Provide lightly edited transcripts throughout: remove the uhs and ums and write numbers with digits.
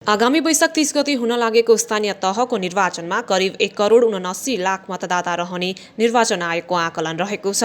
आगामी वैशाख 30 गते हुन लागेको स्थानीय तहको निर्वाचनमा करिब 1,79,00,000 मतदाता रहने निर्वाचन आयोगको आकलन रहेको छ।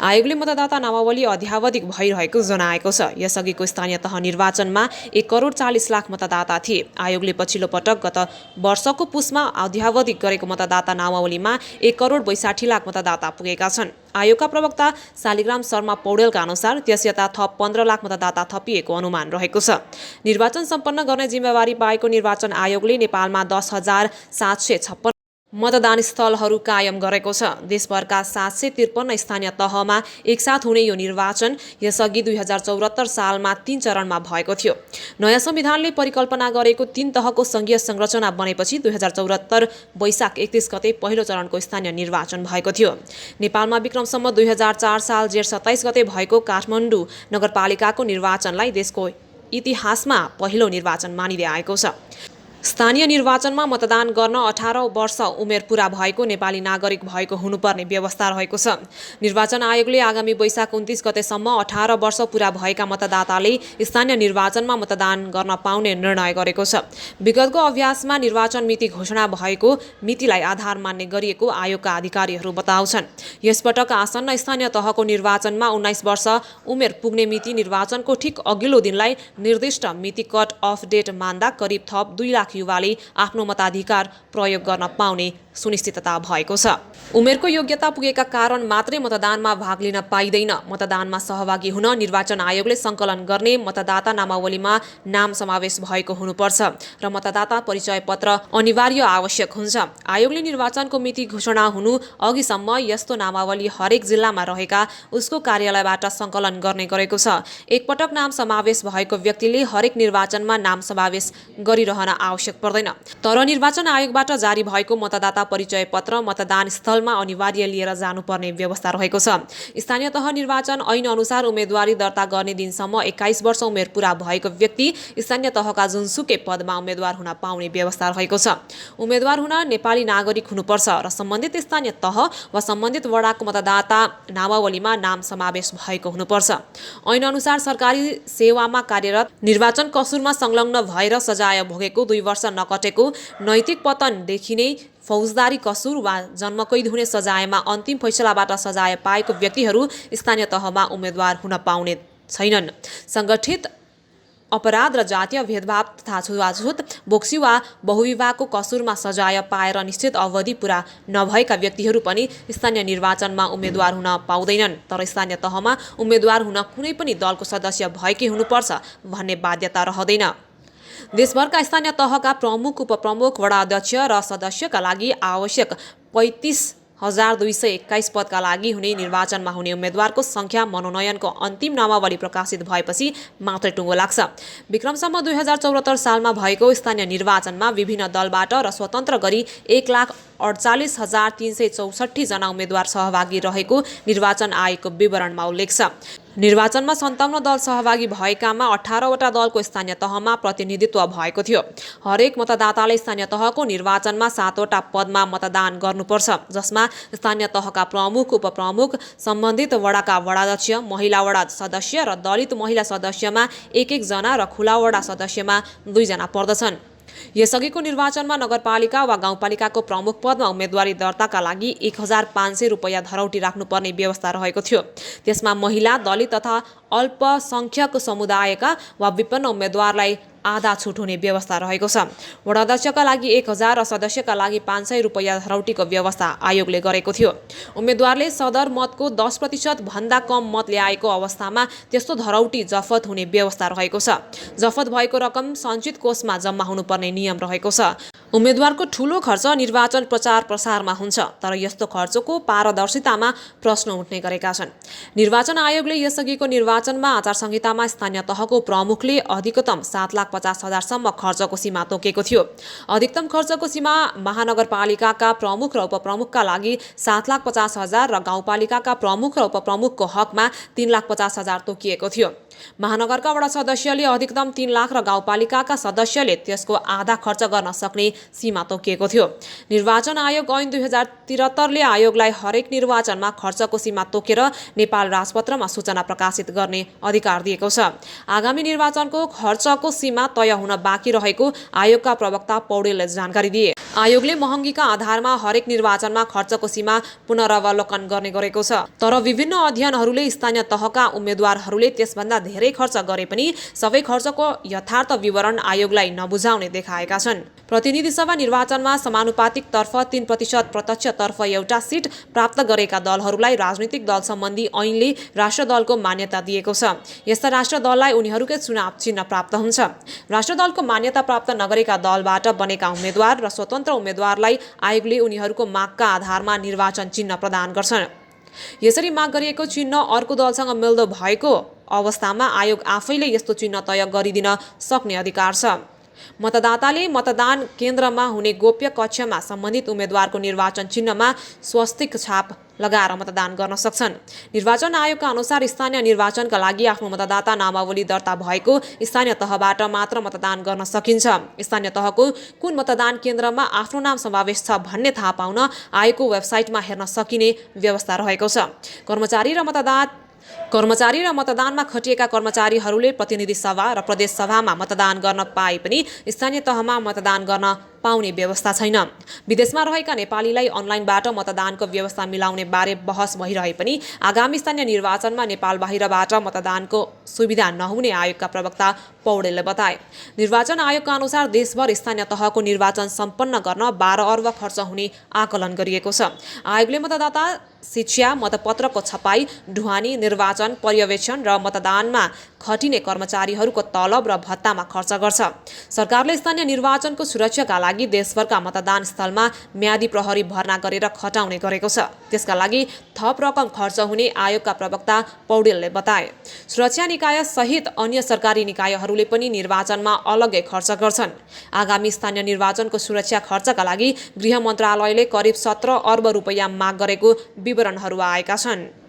आयोगले मतदाता नामावली अध्यावधिक भइरहेको जनाएको छ। यसअघिको स्थानीय तह निर्वाचनमा 1,40,00,000 मतदाता थिए। आयोगले पछिल्लो पटक गत वर्षको पुसमा अध्यावधिक गरेको मतदाता नामावलीमा 1,62,00,000 मतदाता पुगेका छन्। आयोगका प्रवक्ता शालिग्राम शर्मा पौडेलका अनुसार त्यसयता थप 15 लाख मतदाता थपिएको अनुमान रहेको छ। निर्वाचन सम्पन्न गर्ने जिम्मेवारी पाएको निर्वाचन आयोगले नेपालमा 10,756 मतदान स्थलहरू कायम गरेको छ। देशभरका 753 स्थानीय तहमा एकसाथ हुने यो निर्वाचन यसअघि 2074 सालमा 3 चरणमा भएको थियो। नयाँ संविधानले परिकल्पना गरेको 3 तहको संघीय संरचना बनेपछि 2074 वैशाख 31 गते पहिलो चरणको स्थानीय निर्वाचन भएको थियो। नेपालमा विक्रमसम्म 2004 साल जेठ 27 गते भएको काठमाडौँ नगरपालिकाको निर्वाचनलाई देशको इतिहासमा पहिलो निर्वाचन मानिँदै आएको छ। स्थानीय निर्वाचनमा मतदान गर्न 18 वर्ष उमेर पूरा भएको नेपाली नागरिक भएको हुनुपर्ने व्यवस्था रहेको छ। निर्वाचन आयोगले आगामी वैशाख 29 गतेसम्म 18 वर्ष पूरा भएका मतदाताले स्थानीय निर्वाचनमा मतदान गर्न पाउने निर्णय गरेको छ। विगतको अभ्यासमा निर्वाचन मिति घोषणा भएको मितिलाई आधार मान्ने गरिएको आयोगका अधिकारीहरू बताउँछन्। यसपटक आसन्न स्थानीय तहको निर्वाचनमा 19 वर्ष उमेर पुग्ने मिति निर्वाचनको ठिक अघिल्लो दिनलाई निर्दिष्ट मिति कट अफ डेट मान्दा करिब थप 2 लाख युवाले आफ्नो मताधिकार प्रयोग गर्न पाउने सुनिश्चितता भएको छ। उमेरको योग्यता पुगेका कारण मात्रै मतदानमा भाग लिन पाइँदैन। मतदानमा सहभागी हुन निर्वाचन आयोगले सङ्कलन गर्ने मतदाता नामावलीमा नाम समावेश भएको हुनुपर्छ र मतदाता परिचय पत्र अनिवार्य आवश्यक हुन्छ। आयोगले निर्वाचनको मिति घोषणा हुनु अघिसम्म यस्तो नामावली हरेक जिल्लामा रहेका उसको कार्यालयबाट सङ्कलन गर्ने गरेको छ। एकपटक नाम समावेश भएको व्यक्तिले हरेक निर्वाचनमा नाम समावेश गरिरहन आवश्यक पर्दैन। तर निर्वाचन आयोगबाट जारी भएको मतदाता परिचय पत्र मतदान स्थलमा अनिवार्य लिएर जानुपर्ने व्यवस्था रहेको छ। स्थानीय तह निर्वाचन ऐन अनुसार उम्मेदवारी दर्ता गर्ने दिनसम्म 21 वर्ष उमेर पूरा भएको व्यक्ति स्थानीय तहका जुनसुकै पदमा उम्मेदवार हुन पाउने व्यवस्था रहेको छ। उम्मेदवार हुन नेपाली नागरिक हुनुपर्छ र सम्बन्धित स्थानीय तह वा सम्बन्धित वडाको मतदाता नामावलीमा नाम समावेश भएको हुनुपर्छ। ऐन अनुसार सरकारी सेवामा कार्यरत निर्वाचन कसुरमा संलग्न भएर सजाय भोगेको 2 वर्ष नकटेको नैतिक पतनदेखि नै फौजदारी कसुर वा जन्मकैद हुने सजायमा अन्तिम फैसलाबाट सजाय पाएको व्यक्तिहरू स्थानीय तहमा उम्मेदवार हुन पाउने छैनन्। सङ्गठित अपराध र जातीय भेदभाव तथा छुवाछुत बोक्सी वा बहुविवाहको कसुरमा सजाय पाएर निश्चित अवधि पूरा नभएका व्यक्तिहरू पनि स्थानीय निर्वाचनमा उम्मेदवार हुन पाउँदैनन्। तर स्थानीय तहमा उम्मेदवार हुन कुनै पनि दलको सदस्य भएकै हुनुपर्छ भन्ने बाध्यता रहँदैन। देशभरका स्थानीय तहका प्रमुख उपप्रमुख वडा अध्यक्ष र सदस्यका लागि आवश्यक 35,221 पदका लागि हुने निर्वाचनमा हुने उम्मेदवारको सङ्ख्या मनोनयनको अन्तिम नामावली प्रकाशित भएपछि मात्रै टुङ्गो लाग्छ। विक्रमसम्म 2074 सालमा भएको स्थानीय निर्वाचनमा विभिन्न दलबाट र स्वतन्त्र गरी 1,48,364 जना उम्मेदवार सहभागी रहेको निर्वाचन आयोगको विवरणमा उल्लेख छ। निर्वाचनमा 57 दल सहभागी भएकामा 18 वटा दलको स्थानीय तहमा प्रतिनिधित्व भएको थियो। हरेक मतदाताले स्थानीय तहको निर्वाचनमा 7 वटा पदमा मतदान गर्नुपर्छ, जसमा स्थानीय तहका प्रमुख उपप्रमुख, सम्बन्धित वडाका वडाध्यक्ष, महिला वडा सदस्य र दलित महिला सदस्यमा 1-1 जना र खुला वडा सदस्यमा 2 जना पर्दछन्। यसअघिको निर्वाचनमा नगरपालिका वा गाउँपालिकाको प्रमुख पदमा उम्मेदवारी दर्ताका लागि 1,500 रुपैयाँ धरौटी राख्नुपर्ने व्यवस्था रहेको थियो। त्यसमा महिला, दलित तथा अल्पसङ्ख्यक समुदायका वा विपन्न उम्मेदवारलाई आधा छुट हुने व्यवस्था रहेको छ। वडाध्यक्षका लागि 1,000 र सदस्यका लागि 500 रुपैयाँ धरौटीको व्यवस्था आयोगले गरेको थियो। उम्मेदवारले सदर मतको 10% भन्दा कम मत ल्याएको अवस्थामा त्यस्तो धरौटी जफत हुने व्यवस्था रहेको छ। जफत भएको रकम सञ्चित कोषमा जम्मा हुनुपर्ने नियम रहेको छ। उम्मेदवारको ठूलो खर्च निर्वाचन प्रचार प्रसारमा हुन्छ, तर यस्तो खर्चको पारदर्शितामा प्रश्न उठ्ने गरेका छन्। निर्वाचन आयोगले यसअघिको निर्वाचनमा आचार संहितामा स्थानीय तहको प्रमुखले अधिकतम 7,50,000 सम्म खर्चको सीमा तोकेको थियो। अधिकतम खर्चको सीमा महानगरपालिकाका प्रमुख र उपप्रमुखका लागि 7,50,000 र गाउँपालिकाका प्रमुख र उपप्रमुखको हकमा 3,50,000 तोकिएको थियो। महानगरका वडा सदस्यले अधिकतम 3 लाख र गाउँपालिकाका सदस्यले त्यसको आधा खर्च गर्न सक्ने सीमा तोकिएको थियो। निर्वाचन आयोग ऐन 2073ले आयोगलाई हरेक निर्वाचनमा खर्चको सीमा तोकेर नेपाल राजपत्रमा सूचना प्रकाशित गर्ने अधिकार दिएको छ। आगामी निर्वाचनको खर्चको सीमा तय हुन बाँकी रहेको आयोगका प्रवक्ता पौडेलले जानकारी दिए। आयोगले महँगीका आधारमा हरेक निर्वाचनमा खर्चको सीमा पुनरावलोकन गर्ने गरेको छ। तर विभिन्न अध्ययनहरूले स्थानीय तहका उम्मेद्वारहरूले त्यसभन्दा धेरै खर्च गरे पनि सबै खर्चको यथार्थ विवरण आयोगलाई नबुझाउने देखाएका छन्। प्रतिनिधि सभा निर्वाचनमा समानुपातिक तर्फ 3% प्रत्यक्षतर्फ एउटा सिट प्राप्त गरेका दलहरूलाई राजनीतिक दल सम्बन्धी ऐनले राष्ट्र दलको मान्यता दिएको छ। यस्ता राष्ट्र दललाई उनीहरूकै चुनाव चिन्ह प्राप्त हुन्छ। राष्ट्र दलको मान्यता प्राप्त नगरेका दलबाट बनेका उम्मेद्वार र स्वतन्त्र उम्मेद्वारलाई आयोगले उनीहरूको मागका आधारमा निर्वाचन चिन्ह प्रदान गर्छन्। यसरी माग गरिएको चिन्ह अर्को दलसँग मिल्दो भएको अवस्थामा आयोग आफैले यस्तो चिन्ह तय गरिदिन सक्ने अधिकार छ। मतदाताले मतदान केन्द्रमा हुने गोप्य कक्षमा सम्बन्धित उम्मेद्वारको निर्वाचन चिन्हमा स्वस्तिक छाप लगाएर मतदान गर्न सक्छन्। निर्वाचन आयोगका अनुसार स्थानीय निर्वाचनका लागि आफ्नो मतदाता नामावली दर्ता भएको स्थानीय तहबाट मात्र मतदान गर्न सकिन्छ। स्थानीय तहको कुन मतदान केन्द्रमा आफ्नो नाम समावेश छ भन्ने थाहा पाउन आयोगको वेबसाइटमा हेर्न सकिने व्यवस्था रहेको छ। कर्मचारी र मतदानमा खटिएका कर्मचारीहरूले प्रतिनिधि सभा र प्रदेश सभामा मतदान गर्न पाए पनि स्थानीय तहमा मतदान गर्न पाउने व्यवस्था छैन। विदेशमा रहेका नेपालीलाई अनलाइनबाट मतदानको व्यवस्था मिलाउने बारे बहस भइरहे पनि आगामी स्थानीय निर्वाचनमा नेपाल बाहिरबाट मतदानको सुविधा नहुने आयोगका प्रवक्ता पौडेलले बताए। निर्वाचन आयोगका अनुसार देशभर स्थानीय तहको निर्वाचन सम्पन्न गर्न 12 अर्ब खर्च हुने आकलन गरिएको छ। आयोगले मतदाता शिक्षा, मतपत्रको छपाई, ढुवानी, निर्वाचन पर्यवेक्षण र मतदानमा खटिने कर्मचारीहरूको तलब र भत्तामा खर्च गर्छ। सरकारले स्थानीय निर्वाचनको सुरक्षाका लागि देशभरका मतदान स्थलमा म्यादी प्रहरी भर्ना गरेर खटाउने गरेको छ। त्यसका लागि थप रकम खर्च हुने आयोगका प्रवक्ता पौडेलले बताए। सुरक्षा निकाय सहित अन्य सरकारी निकायहरूले पनि निर्वाचनमा अलग्गै खर्च गर्छन्। आगामी स्थानीय निर्वाचनको सुरक्षा खर्चका लागि गृह मन्त्रालयले करिब 17 अर्ब रुपैयाँ माग गरेको विवरणहरू आएका छन्।